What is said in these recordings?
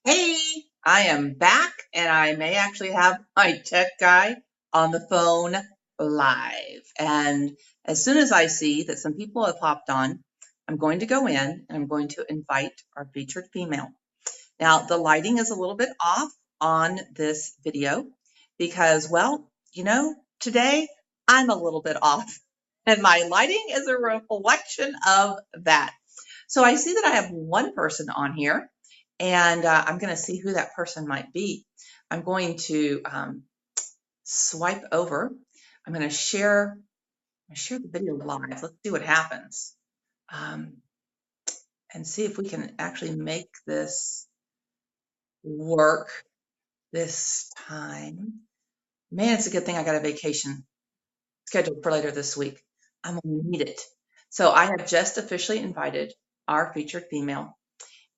Hey, I am back and I may actually have my tech guy on the phone live. And as soon as I see that some people have hopped on, I'm going to go in and I'm going to invite our featured female. Now, the lighting is a little bit off on this video because, well, today I'm a little bit off and my lighting is a reflection of that. So I see that I have one person on here and I'm going to see who that person might be. I'm going to swipe over. I'm going to share the video live. Let's see what happens um, and see if we can actually make this work this time. Man, it's a good thing I got a vacation scheduled for later this week. I'm going to need it. So I have just officially invited our featured female,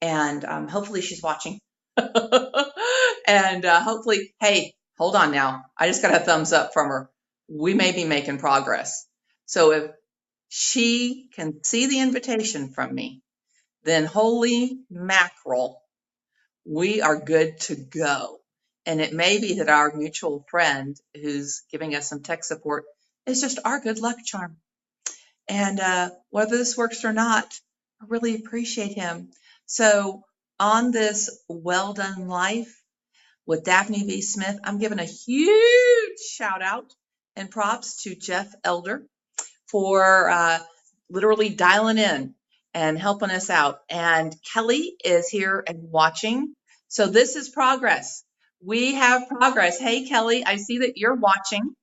and hopefully she's watching. And hopefully, hey, hold on now. I just got a thumbs up from her. We may be making progress. So if she can see the invitation from me, then holy mackerel, we are good to go. And it may be that our mutual friend who's giving us some tech support is just our good luck charm. And whether this works or not, I really appreciate him. So on this Well Done Life with Daphne V. Smith, I'm giving a huge shout out and props to Jeff Elder for literally dialing in and helping us out. And Kelly is here and watching. So this is progress. We have progress. Hey, Kelly, I see that you're watching.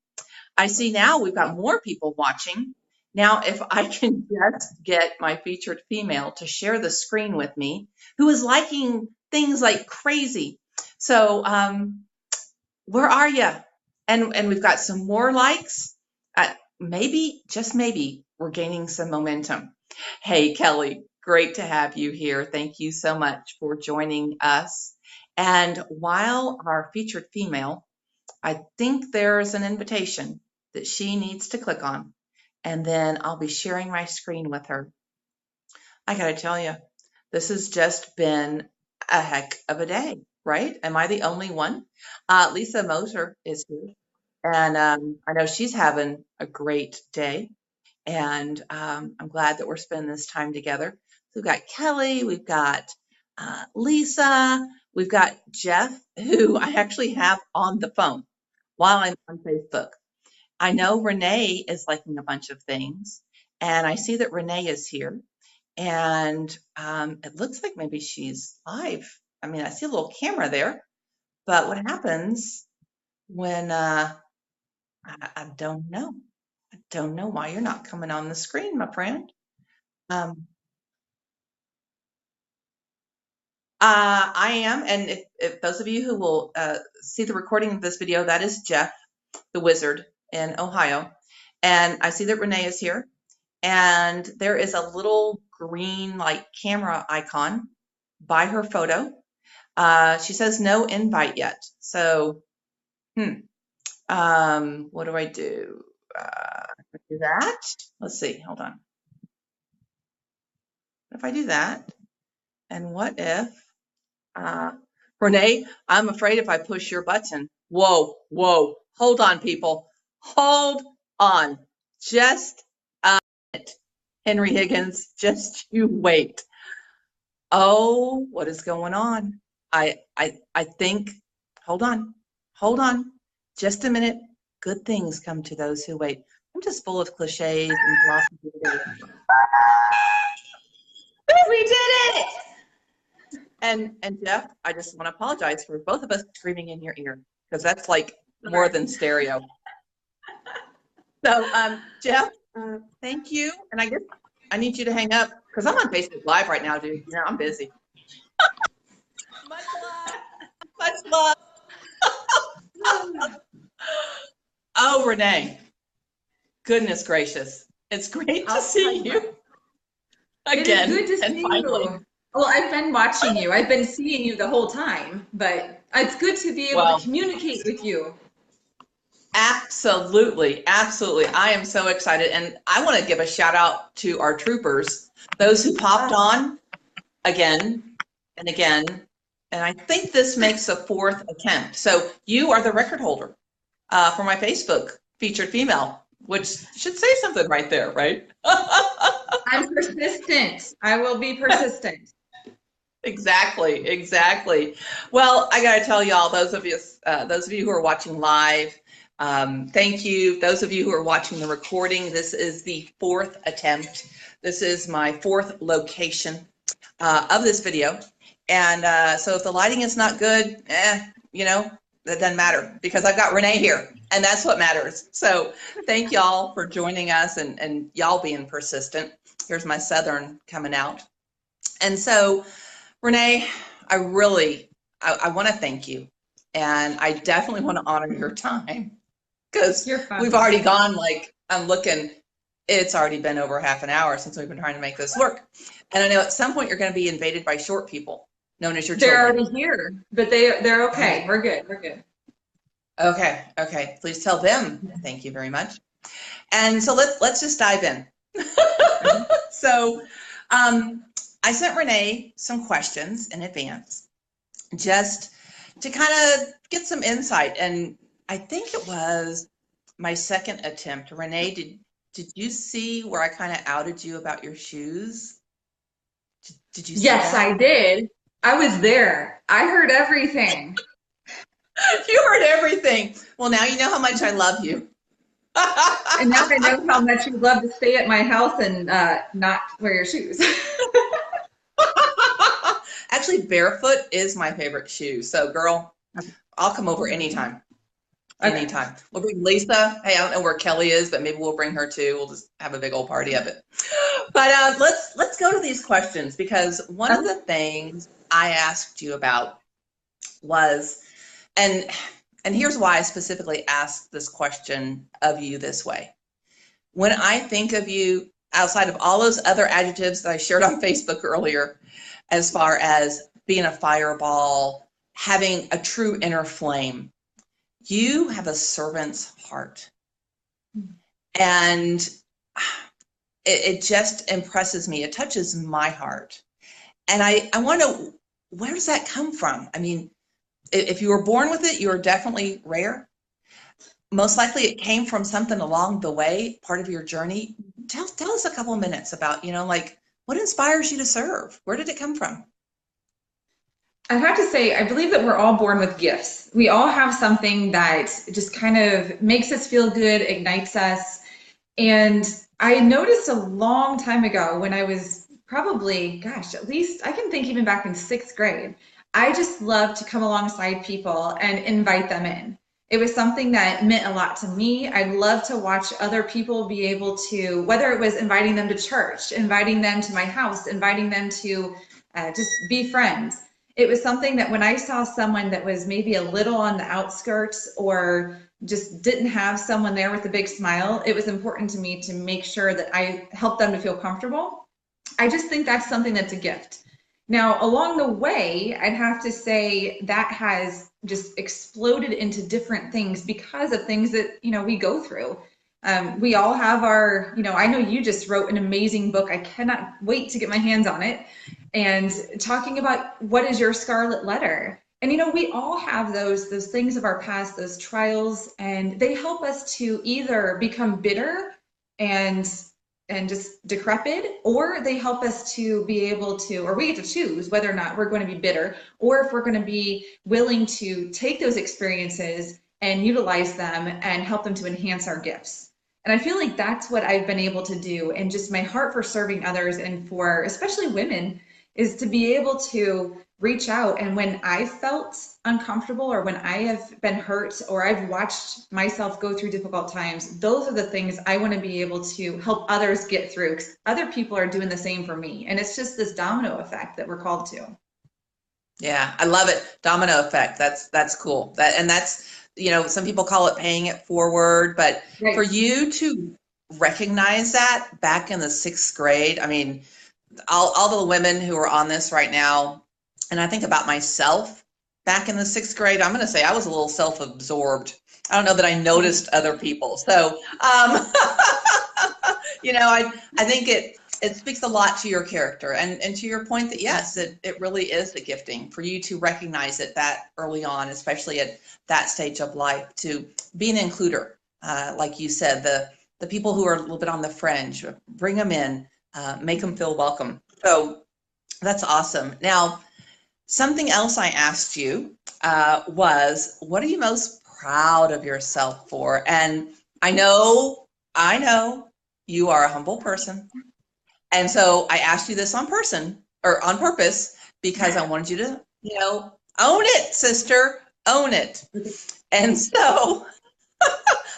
I see now we've got more people watching. Now, if I can just get my featured female to share the screen with me, who is liking things like crazy. So, where are you? And we've got some more likes. Maybe, just maybe, we're gaining some momentum. Hey, Kelly, great to have you here. Thank you so much for joining us. And while our featured female, I think there's an invitation that she needs to click on, and then I'll be sharing my screen with her. I got to tell you, this has just been a heck of a day, right? Am I the only one? Lisa Moser is here, and I know she's having a great day, and I'm glad that we're spending this time together. So we've got Kelly, we've got Lisa, we've got Jeff, who I actually have on the phone while I'm on Facebook. I know Renee is liking a bunch of things, and I see that Renee is here, and it looks like maybe she's live. I mean, I see a little camera there, but what happens when I don't know. I don't know why you're not coming on the screen, my friend. Um, I am, and if those of you who will see the recording of this video, that is Jeff, the wizard in Ohio, and I see that Renee is here. And there is a little green like camera icon by her photo. She says no invite yet. So, what do I do? Do that. Let's see. Hold on. What if I do that? And what if, uh, Renee? I'm afraid if I push your button. Whoa, whoa. Hold on, people. Hold on. Just a minute. Henry Higgins, just you wait. Oh, what is going on? I think, hold on, just a minute. Good things come to those who wait. I'm just full of cliches and philosophy. We did it! And Jeff, I just want to apologize for both of us screaming in your ear because that's like more than stereo. So, Jeff, thank you. And I guess I need you to hang up because I'm on Facebook Live right now, dude. You know, I'm busy. Much love. Much love. Oh, Renee. Goodness gracious. It's great to see you again. It is good to see you. Well, I've been watching you. I've been seeing you the whole time, but it's good to be able to communicate with you. Absolutely. Absolutely. I am so excited. And I want to give a shout out to our troopers, those who popped on again and again And I think this makes a fourth attempt. So you are the record holder for my Facebook featured female, which should say something right there, right? I'm persistent. I will be persistent. Exactly, exactly. Well, I got to tell y'all, those of you who are watching live, thank you. Those of you who are watching the recording, this is the fourth attempt. This is my fourth location of this video. And so if the lighting is not good, you know, that doesn't matter because I've got Renee here and that's what matters. So thank y'all for joining us and y'all being persistent. Here's my Southern coming out. And so Renee, I want to thank you. And I definitely want to honor your time because we've already gone, like, I'm looking, it's already been over half an hour since we've been trying to make this work. And I know at some point you're going to be invaded by short people known as your children. They're already here, but they're okay. We're good. We're good. Okay. Okay. Please tell them thank you very much. And so let's just dive in. So, I sent Renee some questions in advance just to kind of get some insight. And I think it was my second attempt. Renee, did you see where I kind of outed you about your shoes? Did you see Yes, that? I did. I was there. I heard everything. You heard everything. Well, now you know how much I love you. And now I know how much you love to stay at my house and not wear your shoes. Actually, barefoot is my favorite shoe. So, girl, I'll come over anytime. Anytime. We'll bring Lisa. Hey, I don't know where Kelly is, but maybe we'll bring her too. We'll just have a big old party of it. But let's go to these questions because one of the things I asked you about was, and here's why I specifically asked this question of you this way. When I think of you, outside of all those other adjectives that I shared on Facebook earlier, as far as being a fireball, having a true inner flame, you have a servant's heart. And it just impresses me. It touches my heart. And I want to know, where does that come from? I mean, if you were born with it, you're definitely rare. Most likely it came from something along the way, part of your journey. Tell us a couple of minutes about, like, what inspires you to serve? Where did it come from? I have to say, I believe that we're all born with gifts. We all have something that just kind of makes us feel good, ignites us. And I noticed a long time ago when I was probably, gosh, at least I can think even back in 6th grade, I just loved to come alongside people and invite them in. It was something that meant a lot to me. I love to watch other people be able to, whether it was inviting them to church, inviting them to my house, inviting them to just be friends. It was something that when I saw someone that was maybe a little on the outskirts or just didn't have someone there with a big smile, it was important to me to make sure that I helped them to feel comfortable. I just think that's something that's a gift. Now, along the way, I'd have to say that has just exploded into different things because of things that, we go through. We all have our, I know you just wrote an amazing book. I cannot wait to get my hands on it. And talking about what is your scarlet letter. And, we all have those things of our past, those trials, and they help us to either become bitter and just decrepit, or they help us to be able to, or we get to choose whether or not we're going to be bitter, or if we're going to be willing to take those experiences and utilize them and help them to enhance our gifts. And I feel like that's what I've been able to do, and just my heart for serving others and for especially women is to be able to reach out. And when I felt uncomfortable or when I have been hurt or I've watched myself go through difficult times, those are the things I want to be able to help others get through, because other people are doing the same for me. And it's just this domino effect that we're called to. Yeah, I love it. Domino effect. That's cool. That's, some people call it paying it forward, but right. For you to recognize that back in the 6th grade, I mean, all the women who are on this right now, and I think about myself back in the 6th grade, I'm going to say I was a little self-absorbed. I don't know that I noticed other people. So, I think it speaks a lot to your character and to your point that yes, it really is a gifting for you to recognize it that early on, especially at that stage of life, to be an includer. Like you said, the people who are a little bit on the fringe, bring them in, make them feel welcome. So that's awesome. Now, something else I asked you was, what are you most proud of yourself for? And I know you are a humble person. And so I asked you this on purpose, because I wanted you to, own it, sister, own it. And so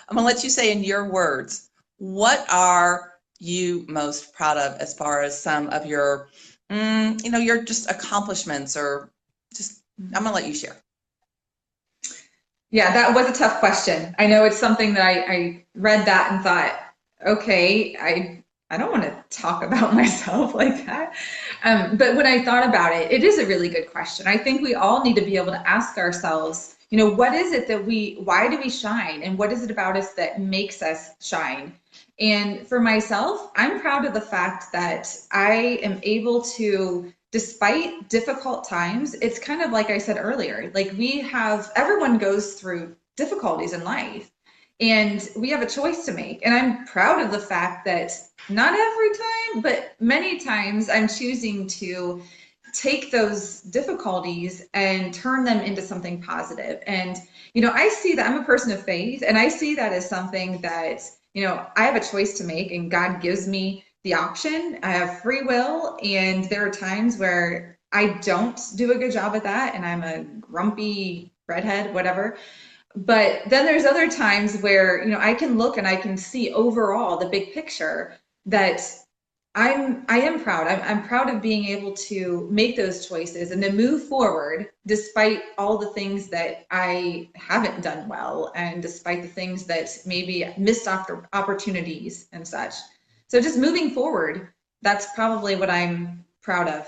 I'm going to let you say in your words, what are you most proud of as far as some of your, your just accomplishments, or just, I'm going to let you share. Yeah, that was a tough question. I know it's something that I read that and thought, okay, I don't want to talk about myself like that. But when I thought about it, it is a really good question. I think we all need to be able to ask ourselves, what is it that why do we shine? And what is it about us that makes us shine? And for myself, I'm proud of the fact that I am able to, despite difficult times, it's kind of like I said earlier, like everyone goes through difficulties in life and we have a choice to make. And I'm proud of the fact that not every time, but many times I'm choosing to take those difficulties and turn them into something positive. And, I see that I'm a person of faith, and I see that as something that, I have a choice to make, and God gives me the option. I have free will, and there are times where I don't do a good job at that, and I'm a grumpy redhead, whatever. But then there's other times where, I can look and I can see overall the big picture that I am proud. I'm proud of being able to make those choices and to move forward despite all the things that I haven't done well, and despite the things that maybe missed opportunities and such. So just moving forward, that's probably what I'm proud of.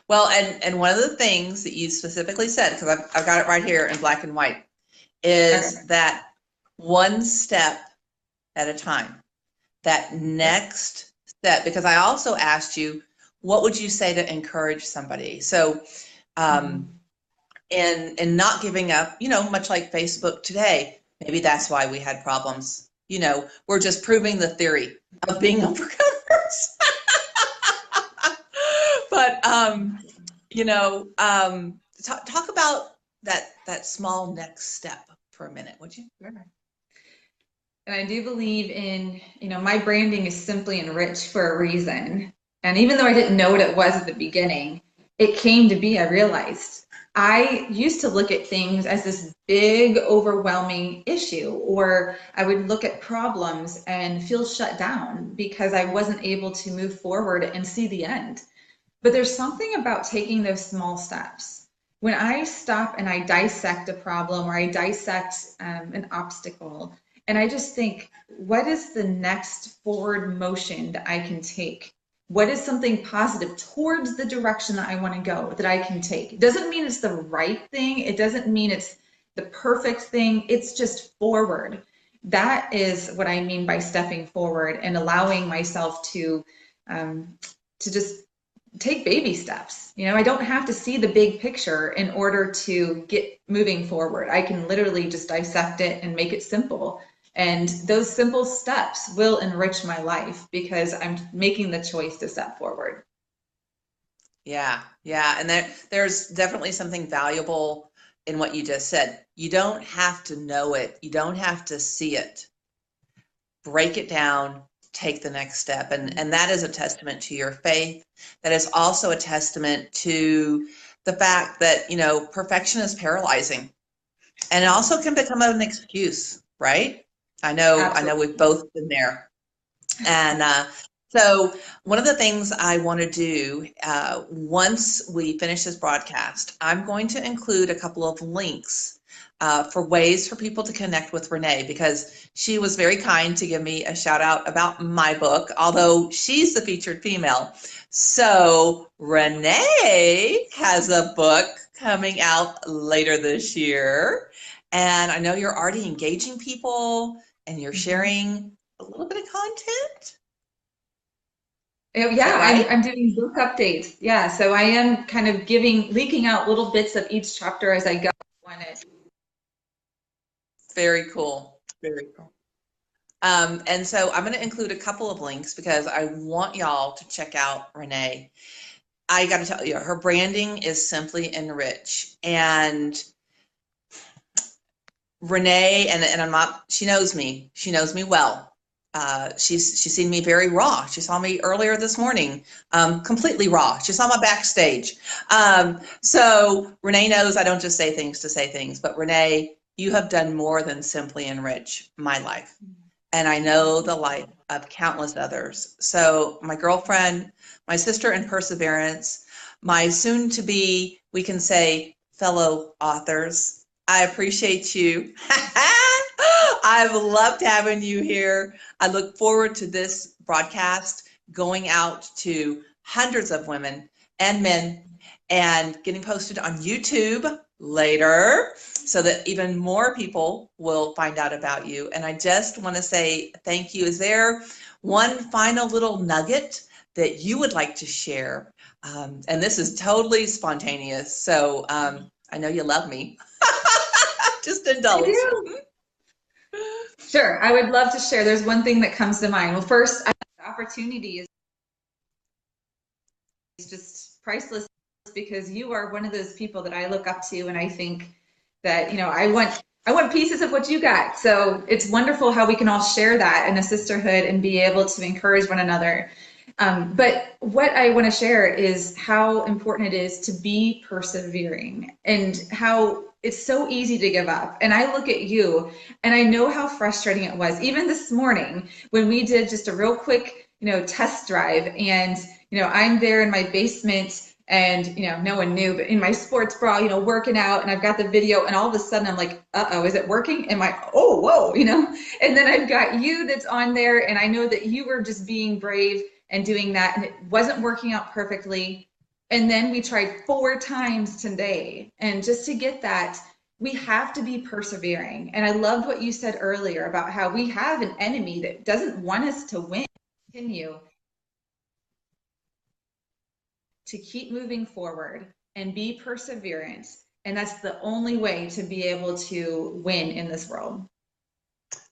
Well, and one of the things that you specifically said, because I've got it right here in black and white, is Okay. that one step at a time, that next step, because I also asked you, what would you say to encourage somebody? So in not giving up, much like Facebook today, maybe that's why we had problems. We're just proving the theory of being overcomers. But talk about that small next step for a minute, would you? And I do believe in, my branding is Simply Enriched for a reason. And even though I didn't know what it was at the beginning, it came to be. I realized I used to look at things as this big, overwhelming issue, or I would look at problems and feel shut down because I wasn't able to move forward and see the end. But there's something about taking those small steps. When I stop and I dissect a problem, or I dissect an obstacle, and I just think, what is the next forward motion that I can take? What is something positive towards the direction that I want to go that I can take? It doesn't mean it's the right thing. It doesn't mean it's the perfect thing. It's just forward. That is what I mean by stepping forward and allowing myself to just take baby steps. I don't have to see the big picture in order to get moving forward. I can literally just dissect it and make it simple. And those simple steps will enrich my life because I'm making the choice to step forward. Yeah, yeah. And there's definitely something valuable in what you just said. You don't have to know it. You don't have to see it. Break it down, take the next step. And that is a testament to your faith. That is also a testament to the fact that, perfection is paralyzing. And it also can become an excuse, right? I know we've both been there. And so one of the things I want to do once we finish this broadcast, I'm going to include a couple of links for ways for people to connect with Renee, because she was very kind to give me a shout out about my book, although she's the featured female. So Renee has a book coming out later this year. And I know you're already engaging people and you're sharing a little bit of content. Yeah, Is that right? I'm doing book updates. Yeah, so I am kind of leaking out little bits of each chapter as I go on it. Very cool. Very cool. And so I'm going to include a couple of links because I want y'all to check out Renee. I got to tell you, her branding is Simply Enrich. And Renee, and I'm not, she knows me. She knows me well. She's seen me very raw. She saw me earlier this morning, completely raw. She saw my backstage. So Renee knows I don't just say things to say things, but Renee, you have done more than simply enrich my life. And I know the life of countless others. So my girlfriend, my sister in perseverance, my soon to be, we can say, fellow authors, I appreciate you. I've loved having you here. I look forward to this broadcast going out to hundreds of women and men and getting posted on YouTube later so that even more people will find out about you. And I just want to say thank you. Is there one final little nugget that you would like to share? And this is totally spontaneous. So I know you love me. Just I indulge. do. Sure, I would love to share. There's one thing that comes to mind. Well, first, the opportunity is just priceless because you are one of those people that I look up to, and I think that, I want pieces of what you got. So it's wonderful how we can all share that in a sisterhood and be able to encourage one another. But what I want to share is how important it is to be persevering and how it's so easy to give up. And I look at you and I know how frustrating it was. Even this morning when we did just a real quick, test drive, and, I'm there in my basement and, no one knew, but in my sports bra, working out, and I've got the video, and all of a sudden I'm like, uh-oh, is it working? Am I, oh, whoa, and then I've got you that's on there, and I know that you were just being brave and doing that, and it wasn't working out perfectly. And then we tried 4 times today. And just to get that, we have to be persevering. And I loved what you said earlier about how we have an enemy that doesn't want us to win. Continue to keep moving forward and be perseverant. And that's the only way to be able to win in this world.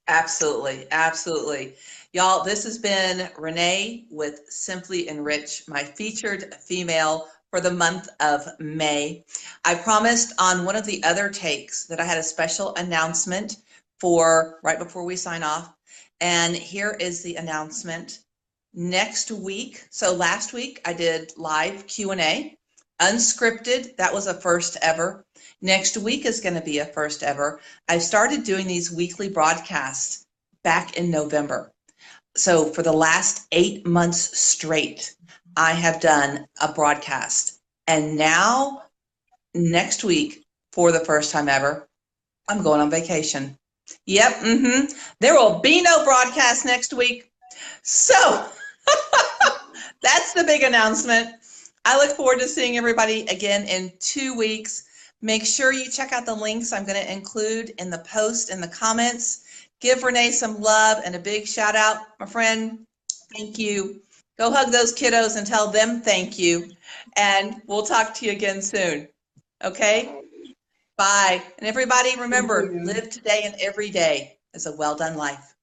Absolutely. Absolutely. Y'all, this has been Renee with Simply Enrich, my featured female for the month of May. I promised on one of the other takes that I had a special announcement for right before we sign off. And here is the announcement. Next week, so last week I did live Q&A, unscripted. That was a first ever. Next week is going to be a first ever. I started doing these weekly broadcasts back in November. So for the last 8 months straight, I have done a broadcast. And now, next week, for the first time ever, I'm going on vacation. Yep, there will be no broadcast next week. So that's the big announcement. I look forward to seeing everybody again in 2 weeks. Make sure you check out the links I'm going to include in the post in the comments. Give Renee some love and a big shout out, my friend. Thank you. Go hug those kiddos and tell them thank you. And we'll talk to you again soon. Okay? Bye. And everybody, Thank remember, you. live today and every day is a well done life.